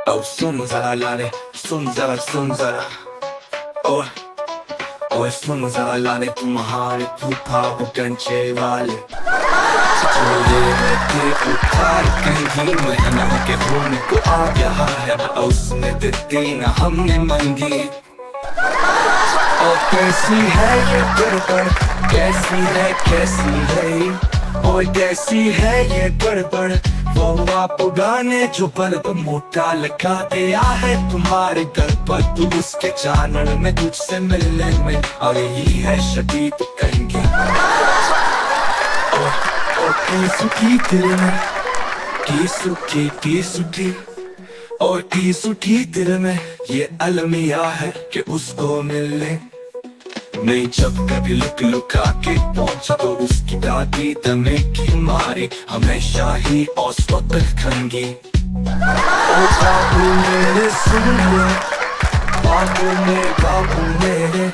Oh, सुन जरा लाने, सुन जरा ओए ओए सुन जरा लाने तुम्हारे तूफा वो कंचे वाले चोले में के उतार कहीं महीना के होने को आ गया है। उसने दी ना हमने मंगी। और कैसी है ये गड़बड़, कैसी है और कैसी है ये गड़बड़। वो आप उड़ाने जो बल्ब मोटा लगा दिया है तुम्हारे घर पर। तू उसके चानन में तुझसे मिलने में और यही है शदीद कहेंगे। और की सुखी दिल में की सुखी और की सुखी दिल में ये अलमिया है कि उसको मिलने नहीं। जब कभी लुका के पहुंचा तो उसकी दादी दमे की मारी हमेशा ही औसत खंगी। ओ बाबू मेरे सुन ले, बाबू मेरे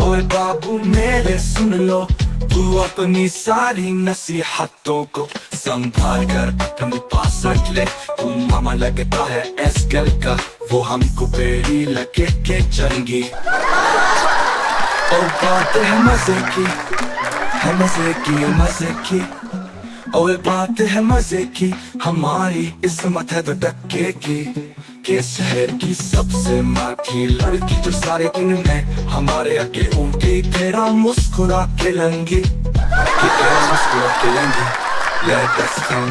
ओए बाबू मेरे सुन लो। तू अपनी सारी नसीहतों को संभाल कर अपने पास रख ले। तू मामा लगता है एसकल का, वो हमको बेड़ी लगे के चंगी। और बात है मजे की और बात है मजे की। हमारी इस्मत है तो टक्के की के शहर की सबसे माठी लड़की जो सारे इनमें हमारे आगे उनकी तेरा मुस्कुरा के लंगी कि तेरा मुस्कुरा के लंगी। Let us come